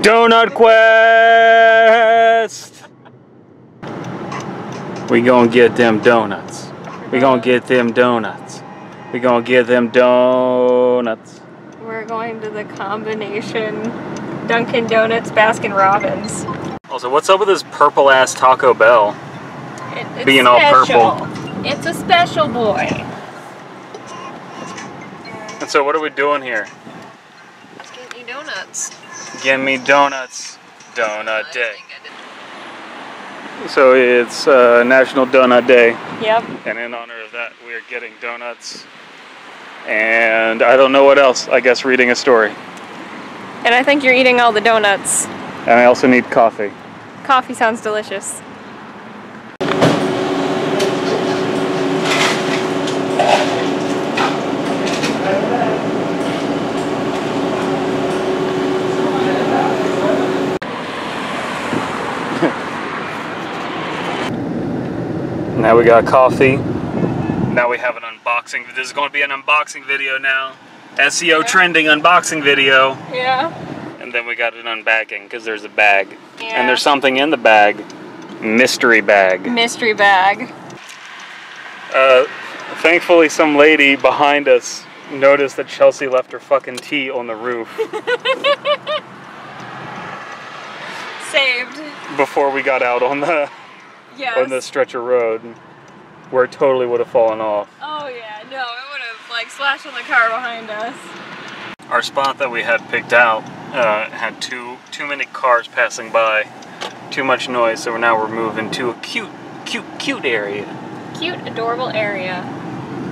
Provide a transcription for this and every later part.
Donut quest! We gonna get them donuts. We gonna get them donuts. We gonna get them donuts. We're going to the combination Dunkin' Donuts Baskin Robbins. Also, what's up with this purple ass Taco Bell? It's being special. all purple. It's a special boy. And so what are we doing here? Let's get you donuts. Give me donuts. Donut Day. So it's National Donut Day. Yep. And in honor of that, we are getting donuts. And I don't know what else. I guess reading a story. And I think you're eating all the donuts. And I also need coffee. Coffee sounds delicious. Now we got coffee. Now we have an unboxing. This is going to be an unboxing video now. SEO trending unboxing video. Yeah. And then we got an unbagging because there's a bag. Yeah. And there's something in the bag. Mystery bag. Mystery bag. Thankfully some lady behind us noticed that Chelsea left her fucking tea on the roof. Saved. Before we got out on the on the stretch of road where it totally would have fallen off. Oh yeah, no, it would have like splashed on the car behind us. Our spot that we had picked out had too many cars passing by, too much noise, so now we're moving to a cute area. Cute, adorable area.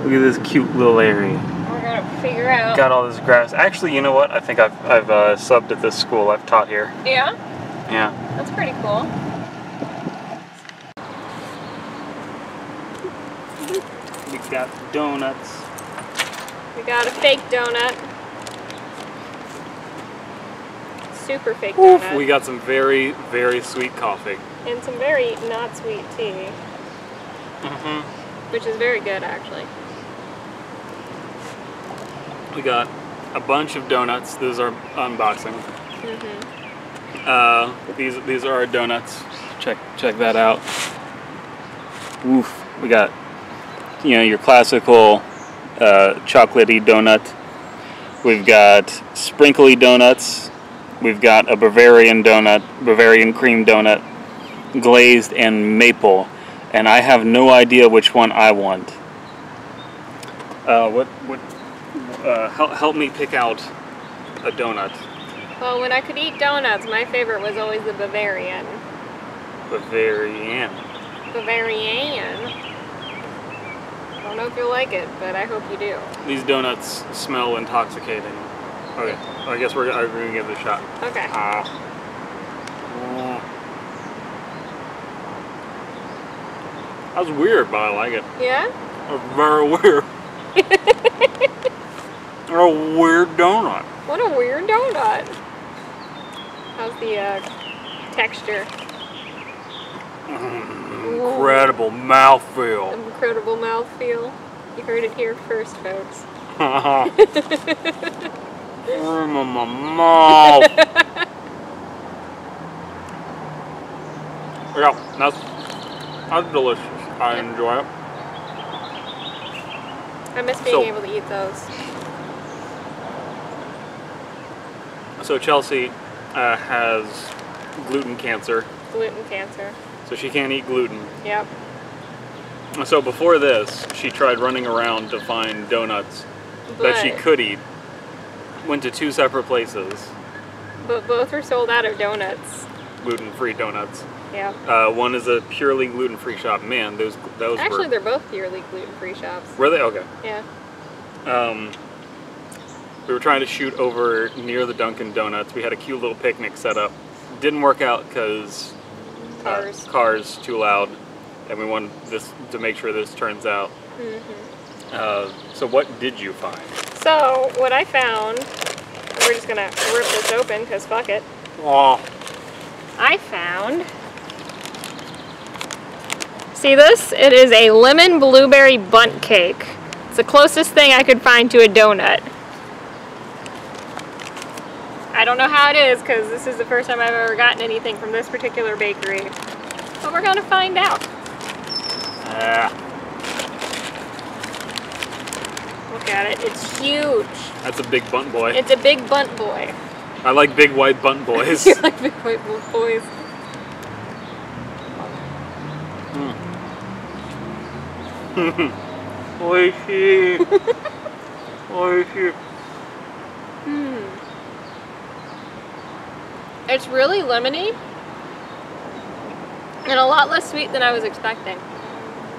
Look at this cute little area. We're gonna figure out. Got all this grass. Actually, you know what? I think I've subbed at this school. I've taught here. Yeah? Yeah. That's pretty cool. We got donuts. We got a fake donut. Super fake Oof. donut. We got some very, very sweet coffee. And some very not sweet tea. Mm-hmm. Which is very good, actually. We got a bunch of donuts. This is our unboxing. Mm-hmm. These are our donuts. Check that out. Oof. We got, you know, your classical chocolatey donut. We've got sprinkly donuts. We've got a Bavarian donut, Bavarian cream donut, glazed and maple. And I have no idea which one I want. Help me pick out a donut. Well, when I could eat donuts, my favorite was always the Bavarian. Bavarian. Bavarian. I don't know if you'll like it, but I hope you do. These donuts smell intoxicating. Okay, I guess we're gonna give it a shot. Okay. That was weird, but I like it. Yeah? It's very weird. A weird donut. What a weird donut. How's the texture? Incredible mouthfeel. Incredible mouthfeel. You heard it here first, folks. My mouth. Yeah, that's delicious. I enjoy it. I miss being able to eat those. So Chelsea has gluten cancer. Gluten cancer. So she can't eat gluten. Yep. So before this, she tried running around to find donuts that she could eat. Went to 2 separate places. But both were sold out of donuts. Gluten-free donuts. Yeah. One is a purely gluten-free shop. Man, those Actually, were... they're both purely gluten-free shops. Were they? Okay. Yeah. We were trying to shoot over near the Dunkin' Donuts. We had a cute little picnic set up. Didn't work out because cars too loud, and we wanted this to make sure this turns out. Mm-hmm. So what did you find? So what I found, we're just gonna rip this open because fuck it. Oh. I found. See this? It is a lemon blueberry bundt cake. It's the closest thing I could find to a donut. I don't know how it is because this is the first time I've ever gotten anything from this particular bakery. But we're gonna find out. Look at it, it's huge. That's a big bunt boy. It's a big bunt boy. I like big white bunt boys. You like big white boys. Oishi. Oishi. It's really lemony and a lot less sweet than I was expecting.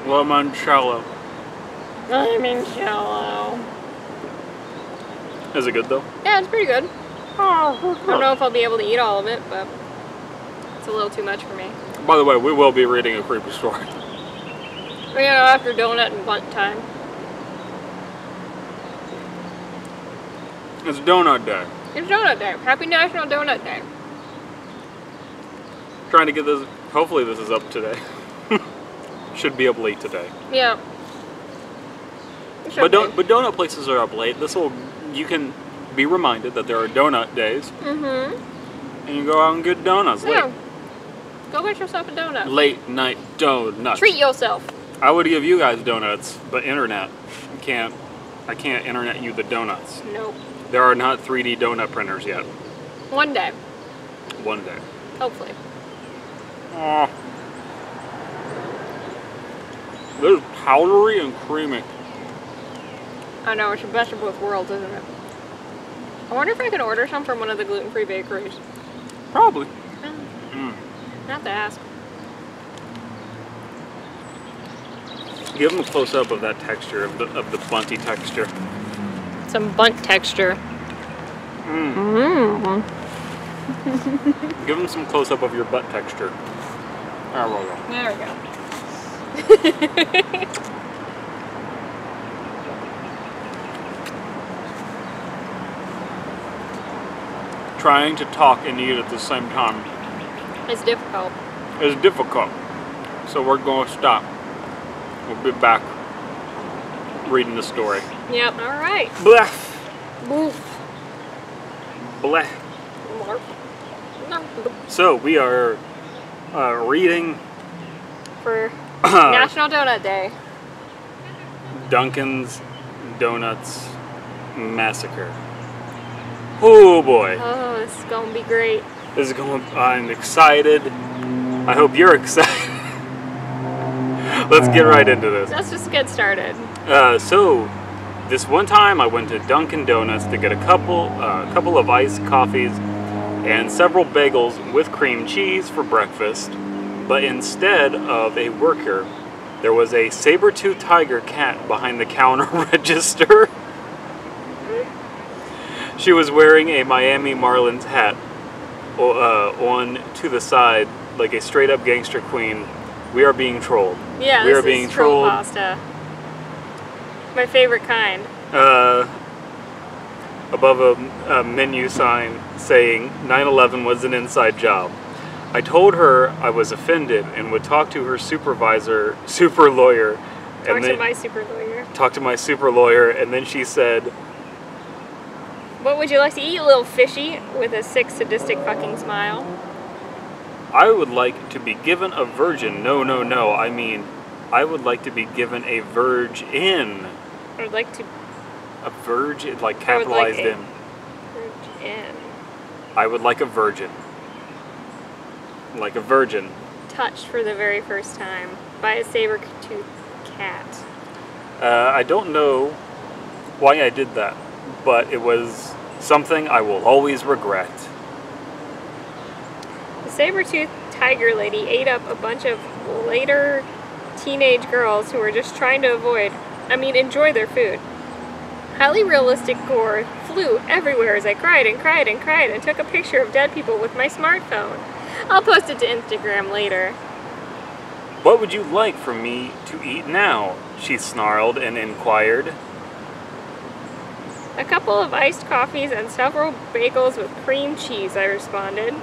Limoncello. Limoncello. Is it good though? Yeah, it's pretty good. I don't know if I'll be able to eat all of it, but it's a little too much for me. By the way, we will be reading a creepy story. You know, after donut and bunt time. It's donut day. It's donut day. Happy National Donut Day. Trying to get this, hopefully this is up today. Should be up late today. Yeah. But donut places are up late. You can be reminded that there are donut days. Mm-hmm. And you go out and get donuts late. Go get yourself a donut. Late night donuts. Treat yourself. I would give you guys donuts, but internet. I can't internet you the donuts. Nope. There are not 3D donut printers yet. One day. One day. Hopefully. Oh. This is powdery and creamy. I know, it's the best of both worlds, isn't it? I wonder if I can order some from one of the gluten-free bakeries. Probably. I have to ask. Give them a close-up of that texture, of the bunty texture. Some bunt texture. Give them some close-up of your butt texture. There we go. There we go. Trying to talk and eat at the same time. It's difficult. It's difficult. So we're going to stop. We'll be back reading the story. Yep, alright. Bleh. Boof. Bleh. So we are reading for National Donut Day. Dunkin's Donuts Massacre. Oh boy. Oh, this is gonna be great. I'm excited. I hope you're excited. Let's get right into this. Let's just get started. So this one time I went to Dunkin' Donuts to get a couple of iced coffees and several bagels with cream cheese for breakfast, but instead of a worker, there was a saber-toothed tiger cat behind the counter register. She was wearing a Miami Marlins hat on to the side like a straight-up gangster queen. We are being trolled. Yeah, we this are being is trolled. Creepypasta. My favorite kind. Above a menu sign saying 9/11 was an inside job. I told her I was offended and would talk to her super lawyer. Talk to my super lawyer. Talk to my super lawyer, and then she said, "What would you like to eat, little fishy?" with a sick, sadistic fucking smile. I would like to be given a virgin. No. I mean, I would like to be given a virgin. I would like to... A virgin, like capitalized in. Virgin. I would like a virgin. Like a virgin. Touched for the very first time by a saber-toothed cat. I don't know why I did that, but it was something I will always regret. The saber-toothed tiger lady ate up a bunch of later teenage girls who were just trying to enjoy their food. Highly realistic gore flew everywhere as I cried and cried and cried and took a picture of dead people with my smartphone. I'll post it to Instagram later. What would you like for me to eat now? She snarled and inquired. A couple of iced coffees and several bagels with cream cheese, I responded.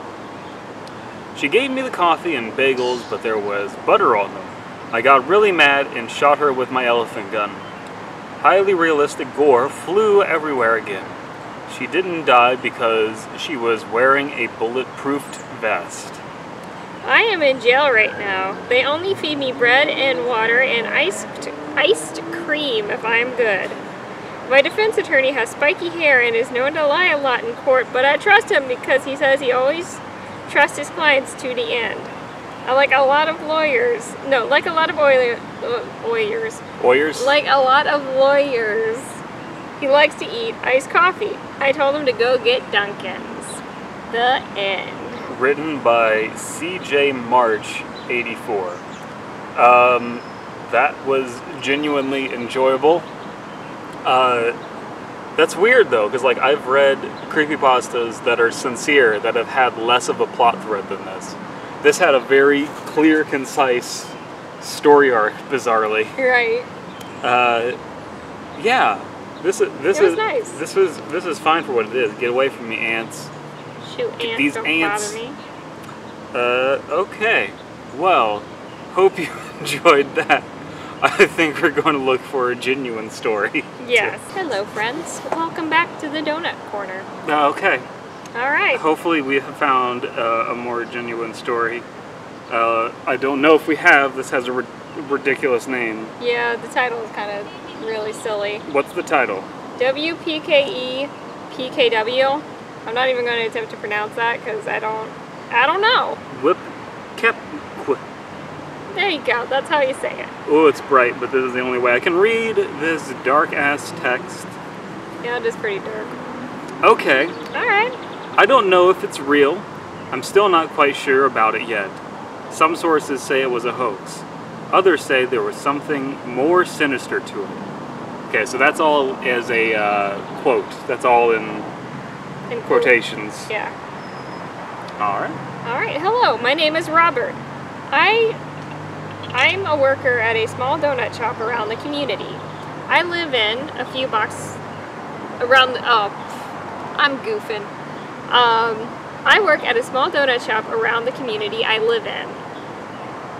She gave me the coffee and bagels, but there was butter on them. I got really mad and shot her with my elephant gun. Highly realistic gore flew everywhere again. She didn't die because she was wearing a bulletproofed vest. I am in jail right now. They only feed me bread and water and iced cream if I am good. My defense attorney has spiky hair and is known to lie a lot in court, but I trust him because he says he always trusts his clients to the end. Like a lot of lawyers. No, like a lot of lawyers. Lawyers? Like a lot of lawyers. He likes to eat iced coffee. I told him to go get Dunkin's. The end. Written by C.J. March, 84. That was genuinely enjoyable. That's weird though, because like I've read creepypastas that are sincere, that have had less of a plot thread than this. This had a very clear, concise story arc, bizarrely. Right. Yeah. This is nice. This is fine for what it is. Get away from me, ants. Shoot, ants These don't ants. bother me. Okay. Well, hope you enjoyed that. I think we're going to look for a genuine story. Yes. Hello, friends. Welcome back to the Donut Corner. Okay. All right. Hopefully we have found a more genuine story. I don't know if we have. This has a ridiculous name. Yeah, the title is kind of really silly. What's the title? WPKE PKW. I'm not even going to attempt to pronounce that because I don't know. Whip Kep. There you go. That's how you say it. Oh, it's bright, but this is the only way I can read this dark-ass text. Yeah, it is pretty dark. Okay. All right. I don't know if it's real. I'm still not quite sure about it yet. Some sources say it was a hoax. Others say there was something more sinister to it. Okay, so that's all as a quote. That's all in quotations. Yeah. All right. All right. Hello, my name is Robert. I'm a worker at a small donut shop around the community. I live in a few blocks around the, I'm goofing. I work at a small donut shop around the community I live in.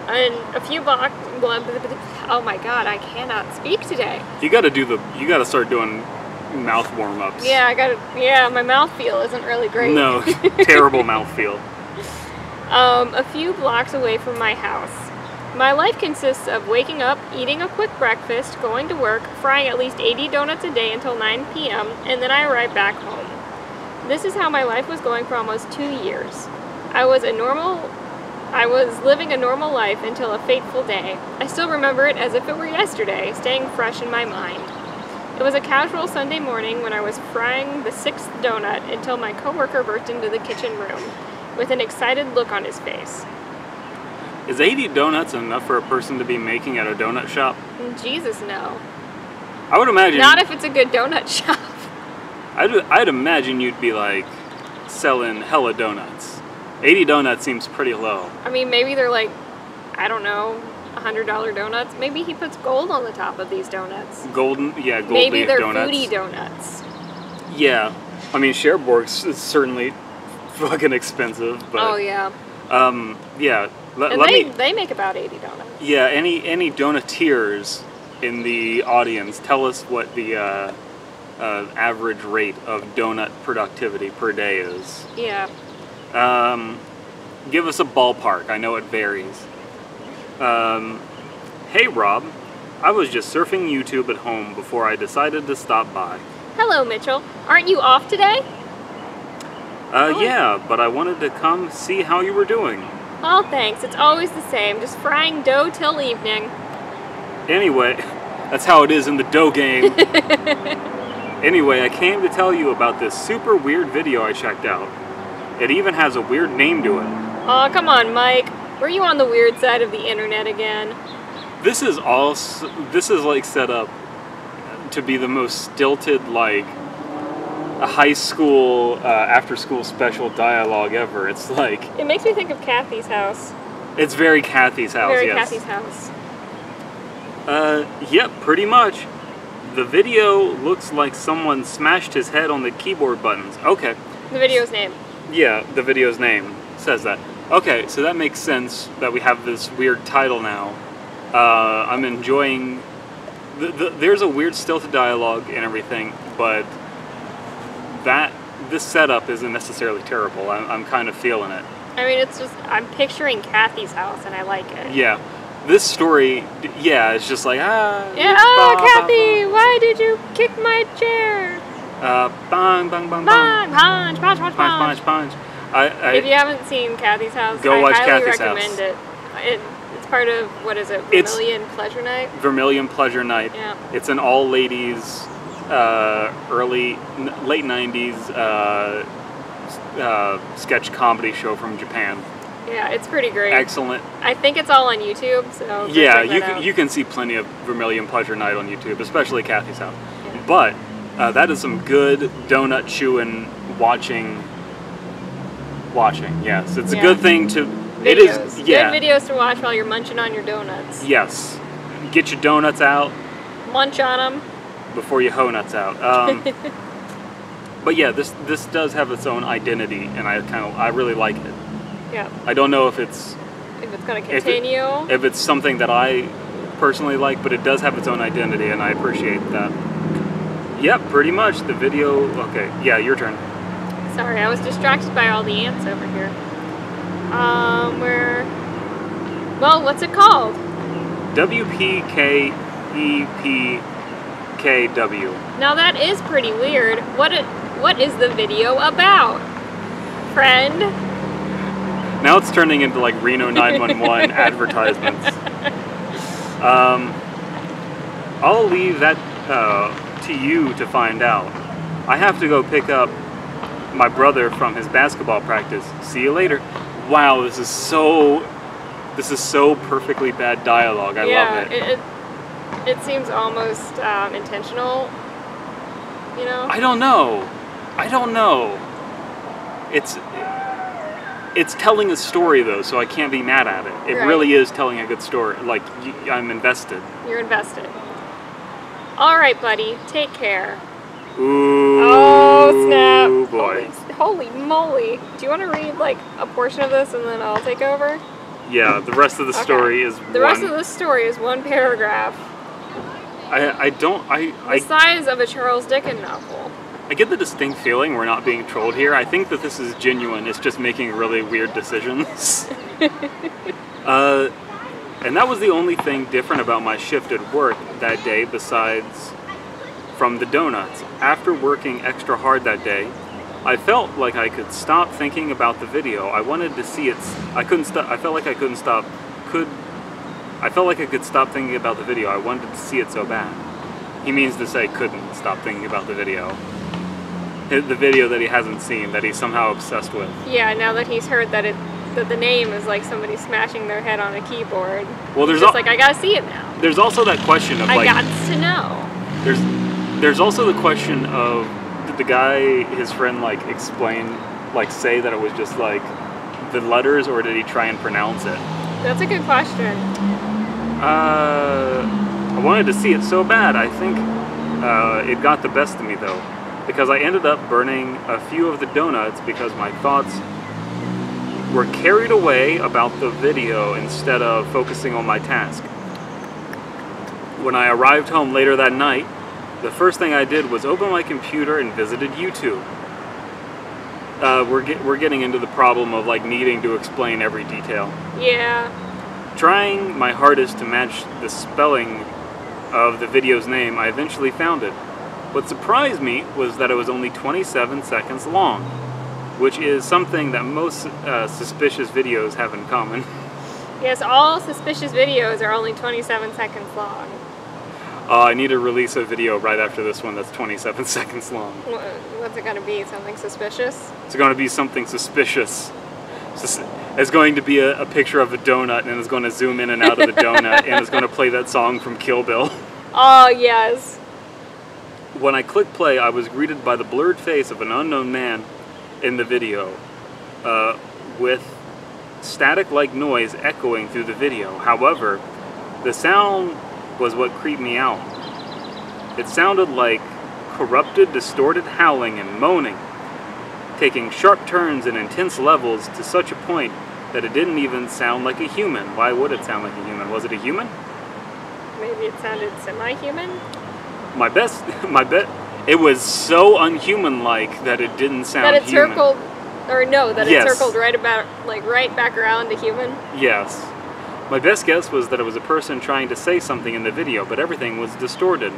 And a few blocks, oh my god, I cannot speak today. You gotta start doing mouth warm-ups. Yeah, my mouth feel isn't really great. No, terrible mouth feel. A few blocks away from my house. My life consists of waking up, eating a quick breakfast, going to work, frying at least 80 donuts a day until 9 p.m., and then I arrive back home. This is how my life was going for almost 2 years. I was living a normal life until a fateful day. I still remember it as if it were yesterday, staying fresh in my mind. It was a casual Sunday morning when I was frying the 6th donut until my coworker burst into the kitchen room with an excited look on his face. Is 80 donuts enough for a person to be making at a donut shop? Jesus, no. I would imagine. Not if it's a good donut shop. I'd imagine you'd be like selling hella donuts. 80 donuts seems pretty low. I mean, maybe they're like, I don't know, $100 donuts. Maybe he puts gold on the top of these donuts. Gold maybe leaf they're donuts. foodie donuts. Yeah. I mean, Cherbourg's is certainly fucking expensive, but... Oh, yeah. Yeah. They make about 80 donuts. Yeah, any donutiers in the audience, tell us what the average rate of donut productivity per day is. Yeah. Give us a ballpark. I know it varies. Hey Rob, I was just surfing YouTube at home before I decided to stop by. Hello, Mitchell. Aren't you off today? Yeah, but I wanted to come see how you were doing. Oh, thanks. It's always the same. Just frying dough till evening. Anyway, that's how it is in the dough game. Anyway, I came to tell you about this super weird video I checked out. It even has a weird name to it. Aw, come on, Mike. Were you on the weird side of the internet again? This is like set up to be the most stilted, like, a high school after-school special dialogue ever. It's like... It makes me think of Cathy's house. It's very Cathy's house, Very yes. Cathy's house. Yep, pretty much. The video looks like someone smashed his head on the keyboard buttons. Okay. The video's name. Yeah, the video's name says that. Okay, so that makes sense that we have this weird title now. I'm enjoying... There's a weird stilted dialogue and everything, but this setup isn't necessarily terrible. I'm kind of feeling it. I mean, it's just, I'm picturing Cathy's house and I like it. Yeah. This story, yeah, it's just like, Yeah, Cathy, why did you kick my chair? Bang, bang, bang, Punch, bang. punch, punch, punch, Punch. If you haven't seen Cathy's house, Go watch I highly Cathy's recommend house. it. It's part of, what is it, Vermilion Pleasure Night? Vermilion Pleasure Night. Yeah. It's an all-ladies, late 90s sketch comedy show from Japan. Yeah, it's pretty great. Excellent. I think it's all on YouTube, so Yeah, you can see plenty of Vermilion Pleasure Night on YouTube, especially Cathy's house. Yeah. But that is some good donut chewing, watching. Yes, it's a good thing to. Videos. It is. Yeah. Good videos to watch while you're munching on your donuts. Yes. Get your donuts out Munch on them. before your hoe nuts out. But yeah, this does have its own identity, and I really like it. Yeah. I don't know if it's Going to continue. if it's something that I personally like, but it does have its own identity, and I appreciate that. Yep, pretty much the video. Okay, yeah, your turn. Sorry, I was distracted by all the ants over here. Well, what's it called? WPKEPKW. Now that is pretty weird. What is the video about, friend? Now it's turning into like Reno 911 advertisements. I'll leave that to you to find out. I have to go pick up my brother from his basketball practice. See you later. Wow, this is so perfectly bad dialogue. I love it. It seems almost intentional, you know? I don't know. It's telling a story though, so I can't be mad at it. It Right. really is telling a good story. Like, I'm invested. You're invested. All right, buddy. Take care. Ooh. Oh, snap. Boy. Holy moly. Do you want to read, like, a portion of this and then I'll take over? Yeah, the rest of the story is The rest of the story is one paragraph. The size of a Charles Dickens novel. I get the distinct feeling we're not being trolled here. I think that this is genuine. It's just making really weird decisions. And that was the only thing different about my shift at work that day besides from the donuts. After working extra hard that day, I felt like I could stop thinking about the video. I wanted to see it. I couldn't stop. I felt like I couldn't stop. I felt like I could stop thinking about the video. I wanted to see it so bad. He means to say couldn't stop thinking about the video. The video that he hasn't seen, that he's somehow obsessed with. Yeah, now that he's heard that the name is like somebody smashing their head on a keyboard. Well, there's just like, I gotta see it now. There's also that question of I like. got to know. There's also the question of, did the guy, his friend, like explain, like say that it was just like the letters, or did he try and pronounce it? That's a good question. I wanted to see it so bad. I think it got the best of me though, because I ended up burning a few of the donuts because my thoughts were carried away about the video instead of focusing on my task. When I arrived home later that night, the first thing I did was open my computer and visited YouTube. We're getting into the problem of like needing to explain every detail. Yeah. Trying my hardest to match the spelling of the video's name, I eventually found it. What surprised me was that it was only 27 seconds long, which is something that most suspicious videos have in common. Yes, all suspicious videos are only 27 seconds long. I need to release a video right after this one that's 27 seconds long. What's it going to be? Something suspicious? It's going to be something suspicious. It's going to be a picture of a donut, and it's going to zoom in and out of the donut, and it's going to play that song from Kill Bill. Oh, yes. When I clicked play, I was greeted by the blurred face of an unknown man in the video, with static-like noise echoing through the video. However, the sound was what creeped me out. It sounded like corrupted, distorted howling and moaning, taking sharp turns and intense levels to such a point that it didn't even sound like a human. Why would it sound like a human? Was it a human? Maybe it sounded semi-human? My bet It was so unhuman-like that it didn't sound That it human. circled, or no, that Yes. it circled right back around to human. Yes. My best guess was that it was a person trying to say something in the video, but everything was distorted.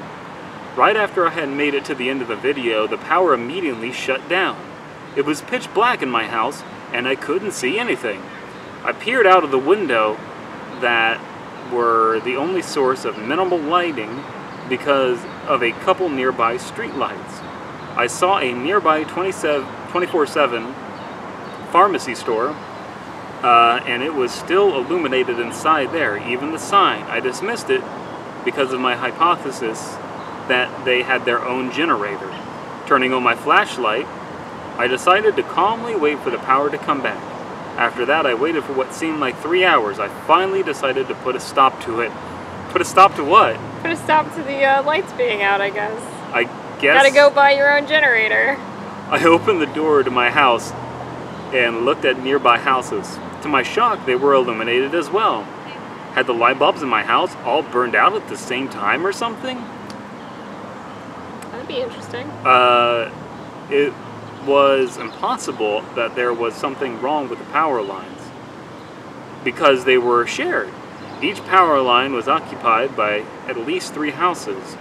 Right after I had made it to the end of the video, the power immediately shut down. It was pitch black in my house, and I couldn't see anything. I peered out of the window that were the only source of minimal lighting because of a couple nearby streetlights. I saw a nearby 24/7 pharmacy store, and it was still illuminated inside there, even the sign. I dismissed it because of my hypothesis that they had their own generator. Turning on my flashlight, I decided to calmly wait for the power to come back. After that, I waited for what seemed like 3 hours. I finally decided to put a stop to it. Put a stop to what? Put a stop to the lights being out, I guess. I guess... Gotta go buy your own generator. I opened the door to my house and looked at nearby houses. To my shock, they were illuminated as well. Had the light bulbs in my house all burned out at the same time or something? That'd be interesting. It was impossible that there was something wrong with the power lines because they were shared. Each power line was occupied by at least 3 houses,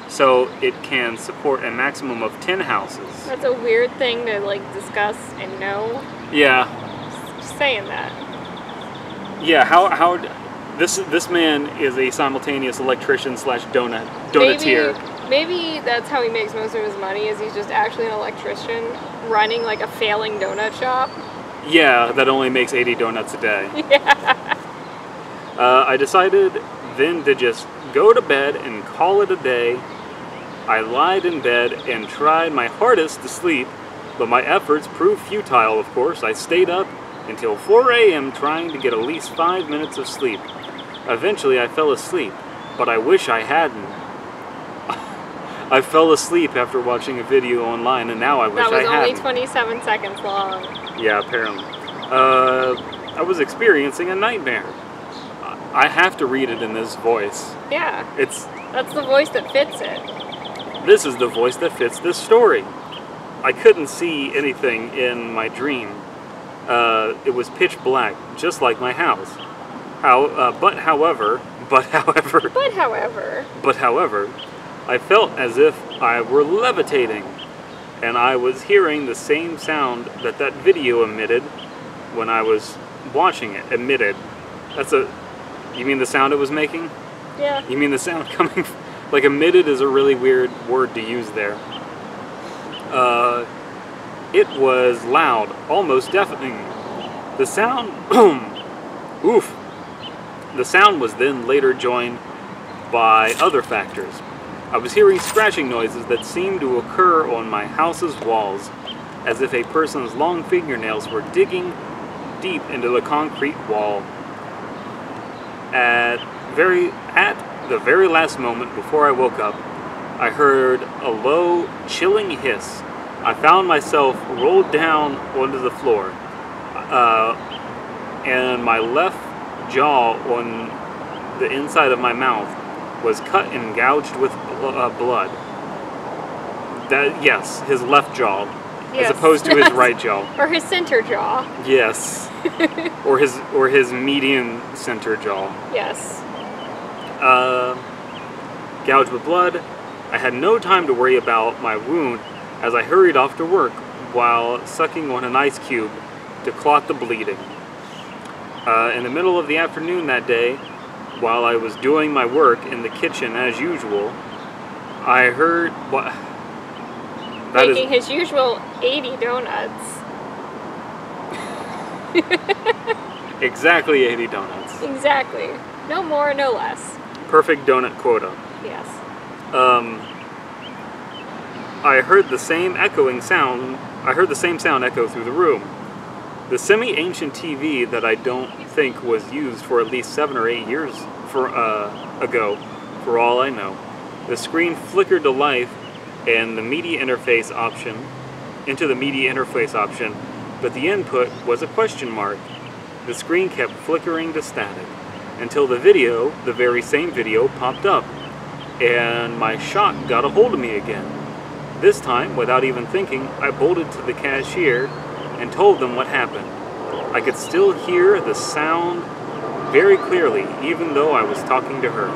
so it can support a maximum of 10 houses. That's a weird thing to discuss and know. Yeah. Just saying that. Yeah. How this man is a simultaneous electrician / donutier. Maybe that's how he makes most of his money, is he's just actually an electrician running a failing donut shop. Yeah, that only makes 80 donuts a day. Yeah. I decided then to just go to bed and call it a day. I lied in bed and tried my hardest to sleep, but my efforts proved futile, of course. I stayed up until 4 a.m. trying to get at least 5 minutes of sleep. Eventually I fell asleep, but I wish I hadn't. I fell asleep after watching a video online, and now I wish I hadn't. That was only 27 seconds long. Yeah, apparently. I was experiencing a nightmare. I have to read it in this voice. Yeah. That's the voice that fits it. This is the voice that fits this story. I couldn't see anything in my dream. It was pitch black, just like my house. But however, I felt as if I were levitating, and I was hearing the same sound that video emitted when I was watching it. Emitted. You mean the sound it was making? Yeah. You mean the sound coming... emitted is a really weird word to use there. It was loud, almost deafening. The sound... Oof. The sound was then later joined by other factors. I was hearing scratching noises that seemed to occur on my house's walls, as if a person's long fingernails were digging deep into the concrete wall. At the very last moment before I woke up, I heard a low, chilling hiss. I found myself rolled down onto the floor, and my left jaw on the inside of my mouth was cut and gouged with blood. Yes, his left jaw, yes. as opposed to his right jaw. Or his center jaw. Yes, or his median center jaw. Yes. Gouged with blood. I had no time to worry about my wound as I hurried off to work while sucking on an ice cube to clot the bleeding. In the middle of the afternoon that day, while I was doing my work in the kitchen as usual, I heard what... Making his usual 80 donuts. Exactly 80 donuts. Exactly. No more, no less. Perfect donut quota. Yes. I heard the same sound echo through the room. The semi-ancient TV that I don't think was used for at least 7 or 8 years ago, for all I know. The screen flickered to life and the media interface option, but the input was a question mark. The screen kept flickering to static until the very same video popped up, and my shock got a hold of me again. This time, without even thinking, I bolted to the cashier and told them what happened. I could still hear the sound very clearly, even though I was talking to her.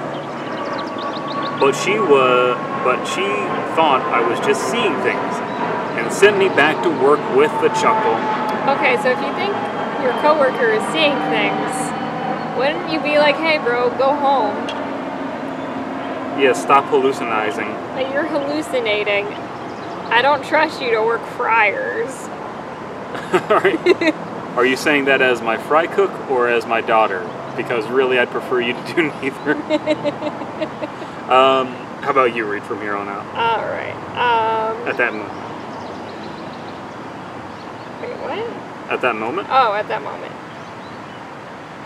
But she thought I was just seeing things and sent me back to work with the chuckle. Okay, so if you think your coworker is seeing things, wouldn't you be like, hey bro, go home? Yeah, stop hallucinizing. Like, you're hallucinating. I don't trust you to work fryers. Are you saying that as my fry cook or as my daughter? Because really I'd prefer you to do neither. How about you read from here on out? Alright. At that moment. Wait, what? At that moment? Oh, at that moment.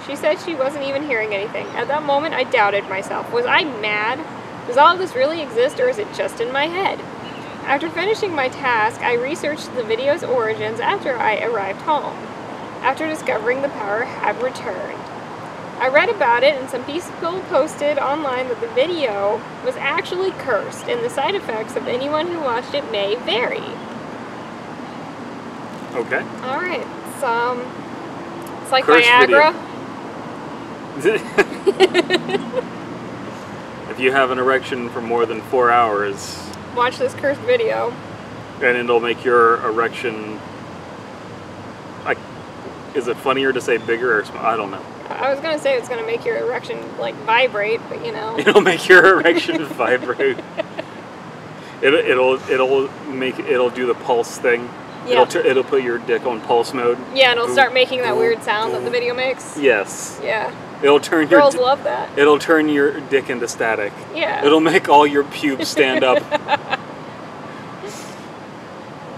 She said she wasn't even hearing anything. At that moment, I doubted myself. Was I mad? Does all of this really exist, or is it just in my head? After finishing my task, I researched the video's origins after I arrived home, after discovering the power had returned. I read about it, and some people posted online that the video was actually cursed, and the side effects of anyone who watched it may vary. Okay. Alright, it's like Cursed Viagra. If you have an erection for more than 4 hours, Watch this cursed video. and it'll make your erection, like, is it funnier to say bigger or small? I don't know. I was gonna say it's gonna make your erection like vibrate, but you know. It'll make your erection vibrate. It'll do the pulse thing. Yeah. It'll put your dick on pulse mode. Yeah, and it'll start making that weird sound that the video makes. Yes. Yeah. It'll turn Girls love that. It'll turn your dick into static. Yeah. It'll make all your pubes stand up.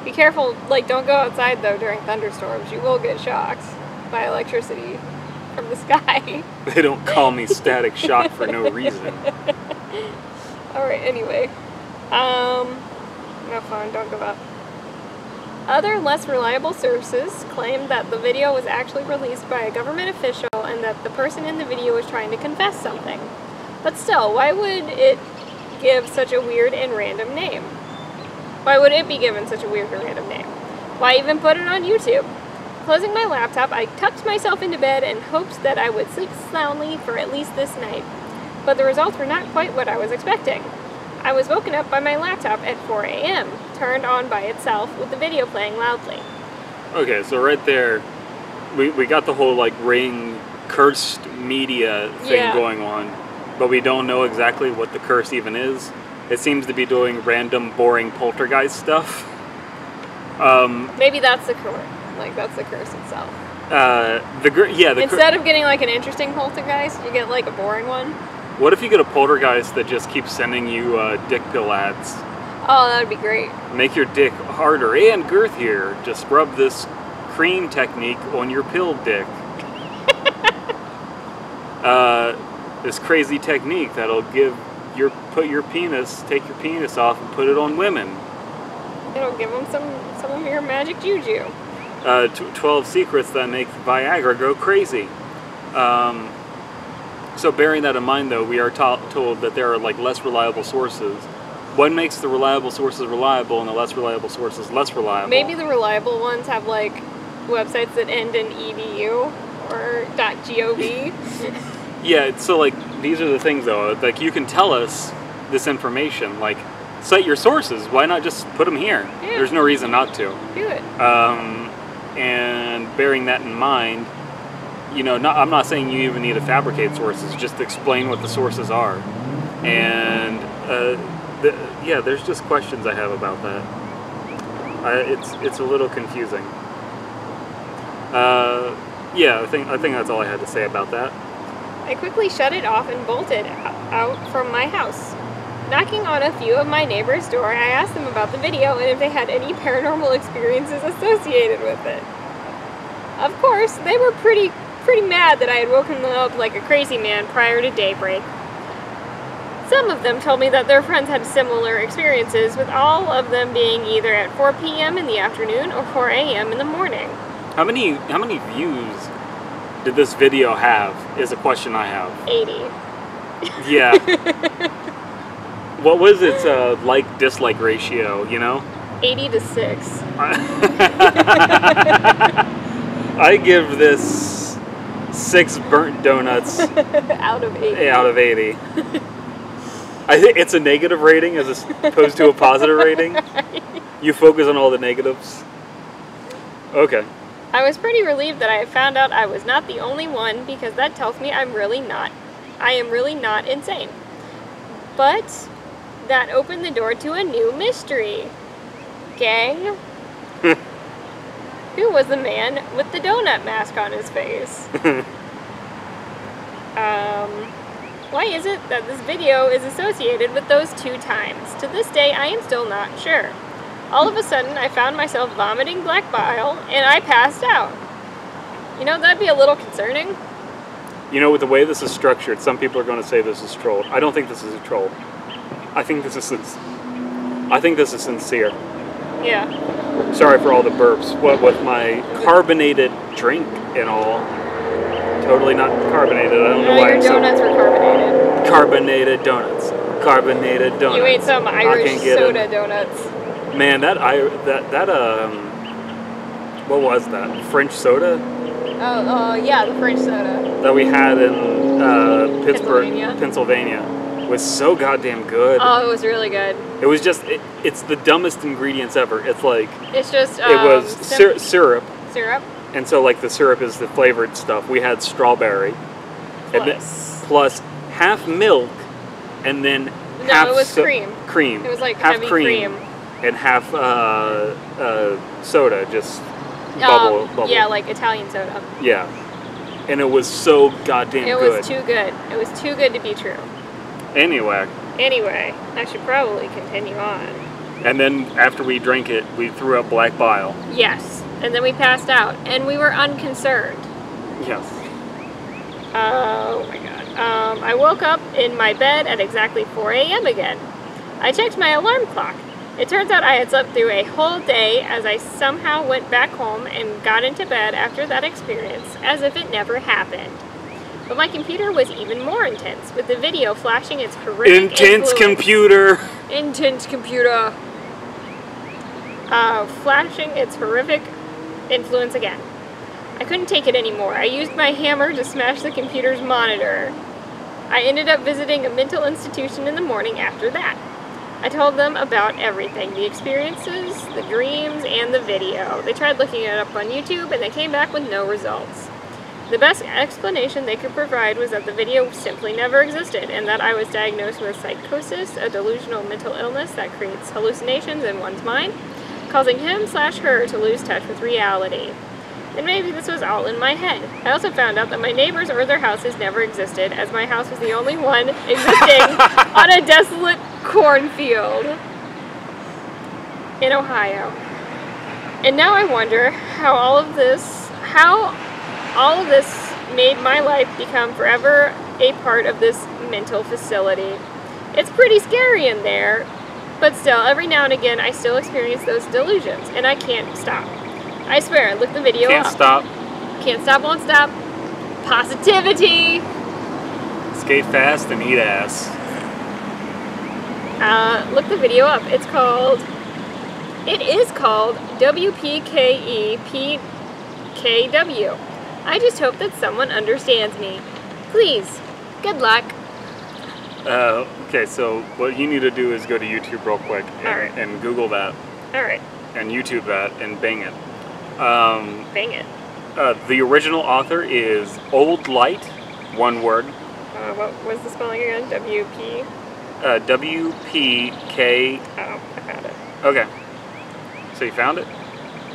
Be careful, like don't go outside though during thunderstorms. You will get shocked by electricity from the sky. They don't call me static shock for no reason. Alright, anyway. No fun, don't give up. Other less reliable sources claimed that the video was actually released by a government official and that the person in the video was trying to confess something. But still, why would it give such a weird and random name? Why would it be given such a weird and random name? Why even put it on YouTube? Closing my laptop, I tucked myself into bed and hoped that I would sleep soundly for at least this night. But the results were not quite what I was expecting. I was woken up by my laptop at 4 a.m., turned on by itself with the video playing loudly. Okay, so right there, we got the whole like Ring cursed media thing going on, but we don't know exactly what the curse even is. It seems to be doing random, boring poltergeist stuff. Maybe that's the curse. Like that's the curse itself. Instead of getting like an interesting poltergeist, you get like a boring one. What if you get a poltergeist that just keeps sending you dick pill ads? Oh, that would be great. Make your dick harder and girthier. Just rub this cream technique on your pill dick. This crazy technique that'll take your penis off and put it on women. It'll give them some of your magic juju. 12 secrets that make Viagra go crazy. So bearing that in mind, though, we are told that there are like less reliable sources. What makes the reliable sources reliable and the less reliable sources less reliable? Maybe the reliable ones have like websites that end in edu or .gov. Yeah, so like these are the things though. Like you can tell us this information. Like cite your sources. Why not just put them here? Yeah. There's no reason not to. Do it. And bearing that in mind, you know, I'm not saying you even need to fabricate sources. Just explain what the sources are. And there's just questions I have about that. It's a little confusing. I think that's all I had to say about that. I quickly shut it off and bolted out from my house. Knocking on a few of my neighbors' door, I asked them about the video and if they had any paranormal experiences associated with it. Of course, they were pretty mad that I had woken them up like a crazy man prior to daybreak. Some of them told me that their friends had similar experiences, with all of them being either at 4 p.m. in the afternoon or 4 a.m. in the morning. How many views did this video have, is a question I have. 80. Yeah. What was its like-dislike ratio, you know? 80 to 6. I give this 6 burnt donuts out of 80. Out of 80. I think it's a negative rating as opposed to a positive rating. You focus on all the negatives. Okay. I was pretty relieved that I found out I was not the only one, because that tells me I am really not insane. But that opened the door to a new mystery. Gang, who was the man with the donut mask on his face? Why is it that this video is associated with those 2 times? To this day, I am still not sure. All of a sudden, I found myself vomiting black bile, and I passed out. You know, that'd be a little concerning. You know, with the way this is structured, some people are going to say this is trolled. I don't think this is a troll. I think this is sincere. Yeah. Sorry for all the burps. What with my carbonated drink and all. Totally not carbonated. I don't know why. Your donuts were carbonated. Carbonated donuts. Carbonated donuts. You ate some Irish soda donuts. Man, what was that? French soda? Oh, yeah, the French soda. That we had in Pittsburgh, Pennsylvania. Was so goddamn good. Oh, it was really good. It was just, it's the dumbest ingredients ever. It's like... It's just... it was syrup. Syrup? And so, like, the syrup is the flavored stuff. We had strawberry. Plus half milk, and then half... No, it was cream. Cream. It was like half heavy cream. And half soda, just bubble. Yeah, like Italian soda. Yeah. And it was so goddamn good. It was too good. It was too good to be true. Anyway, I should probably continue on. And then after we drank it, we threw up black bile. Yes. And then we passed out. And we were unconcerned. Yes. Oh my god. I woke up in my bed at exactly 4 a.m. again. I checked my alarm clock. It turns out I had slept through a whole day, as I somehow went back home and got into bed after that experience, as if it never happened. But my computer was even more intense, with the video flashing its horrific Intense computer! Flashing its horrific influence again. I couldn't take it anymore. I used my hammer to smash the computer's monitor. I ended up visiting a mental institution in the morning after that. I told them about everything, the experiences, the dreams, and the video. They tried looking it up on YouTube, and they came back with no results. The best explanation they could provide was that the video simply never existed, and that I was diagnosed with psychosis, a delusional mental illness that creates hallucinations in one's mind, causing him/her to lose touch with reality. And maybe this was all in my head. I also found out that my neighbors or their houses never existed, as my house was the only one existing on a desolate cornfield in Ohio. And now I wonder how all of this made my life become forever a part of this mental facility. It's pretty scary in there, but still, every now and again I still experience those delusions, and I can't stop. I swear, look the video up. Can't stop. Can't stop, won't stop. Positivity! Skate fast and eat ass. Look the video up. It is called WPKEPKW. I just hope that someone understands me. Please. Good luck. Okay, so what you need to do is go to YouTube real quick and Google that. Alright. And YouTube that and bang it. Bang it. The original author is Old Light, one word. What was the spelling again? WPK. Oh, I found it. Okay. So you found it?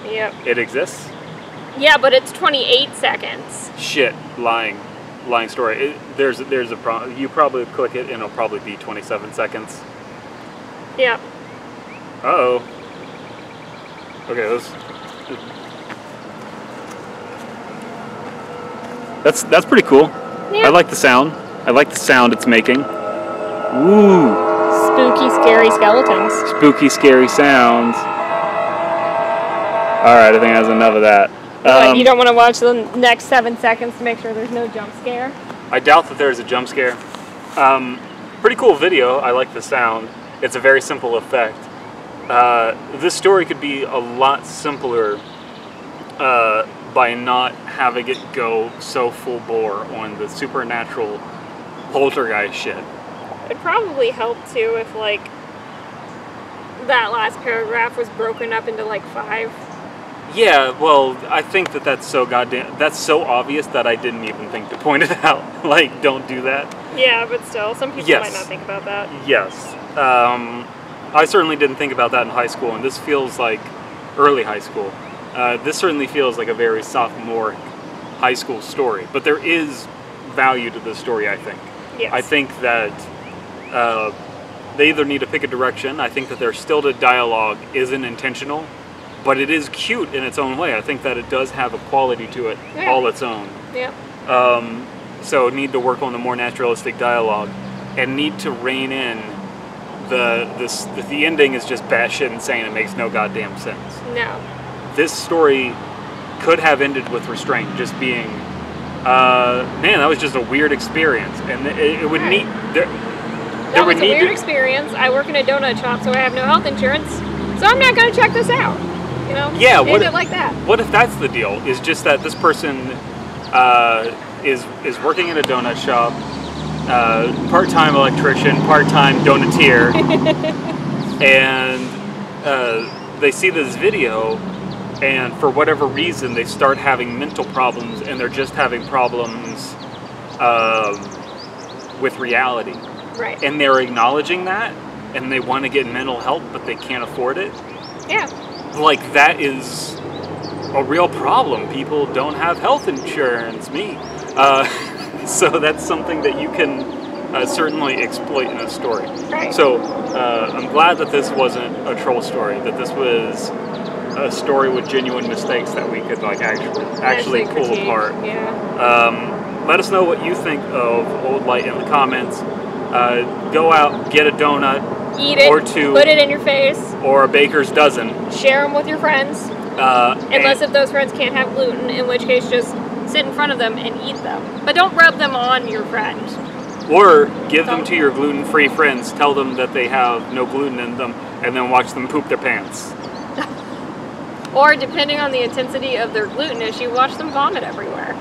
Yep. It exists? Yeah, but it's 28 seconds. Shit, lying story. There's a problem. You probably click it and it'll probably be 27 seconds. Yep. Uh-oh. Okay, that's pretty cool. Yeah. I like the sound. I like the sound it's making. Ooh. Spooky, scary skeletons. Spooky, scary sounds. Alright, I think that's enough of that. You don't want to watch the next 7 seconds to make sure there's no jump scare? I doubt that there's a jump scare. Pretty cool video. I like the sound. It's a very simple effect. This story could be a lot simpler by not having it go so full bore on the supernatural poltergeist shit. It'd probably help too if like that last paragraph was broken up into like 5. Yeah, well, I think that's so obvious that I didn't even think to point it out. Like, don't do that. Yeah, but still, some people might not think about that. Yes. I certainly didn't think about that in high school, and this feels like early high school. This certainly feels like a very sophomore high school story, but there is value to this story, I think. Yes. I think that they either need to pick a direction. I think that their stilted dialogue isn't intentional, but it is cute in its own way. I think that it does have a quality to it all its own. Yeah. So need to work on the more naturalistic dialogue, and need to rein in the ending is just batshit insane. It makes no goddamn sense. No. This story could have ended with restraint, just being, man, that was just a weird experience, and it would need. That was a weird experience. I work in a donut shop, so I have no health insurance, so I'm not going to check this out. You know? Yeah. What if, like that? What if that's the deal? Is just that this person is working in a donut shop, part-time electrician, part-time donutier, and they see this video, and for whatever reason they start having mental problems, and they're just having problems with reality. Right. And they're acknowledging that, and they want to get mental help, but they can't afford it. Yeah. Like, that is a real problem. People don't have health insurance. Me. So that's something that you can certainly exploit in a story. Right. So I'm glad that this wasn't a troll story, that this was a story with genuine mistakes that we could like actually pull apart. Yeah. Let us know what you think of Old Light in the comments. Go out, get a donut, eat it, or 2, put it in your face, or a baker's dozen. Share them with your friends. Unless if those friends can't have gluten, in which case just sit in front of them and eat them. But don't rub them on your friend. Or give them to your gluten-free friends. Tell them that they have no gluten in them, and then watch them poop their pants. Or depending on the intensity of their gluten issue, watch them vomit everywhere.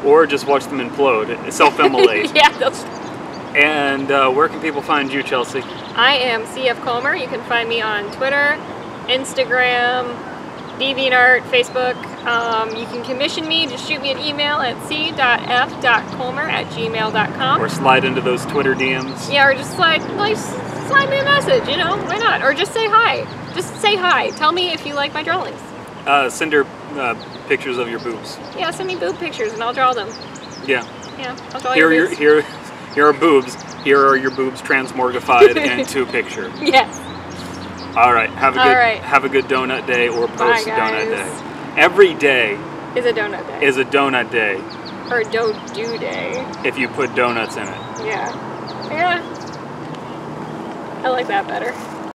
Or just watch them implode, self-immolate. Yeah, that's... And where can people find you, Chelsea? I am CF Colmer. You can find me on Twitter, Instagram, DeviantArt, Facebook. You can commission me. Just shoot me an email at c.f.colmer@gmail.com. Or slide into those Twitter DMs. Yeah, or just slide me a message, you know? Why not? Or just say hi. Just say hi. Tell me if you like my drawings. Send her pictures of your boobs. Yeah, send me boob pictures and I'll draw them. Yeah. Yeah, I'll draw your boobs. Here are boobs. Here are your boobs transmorgified into picture. Yes. All right. Have a good donut day or post donut day. Every day is a donut day. Is a donut day. Or a do day. If you put donuts in it. Yeah. Yeah. I like that better.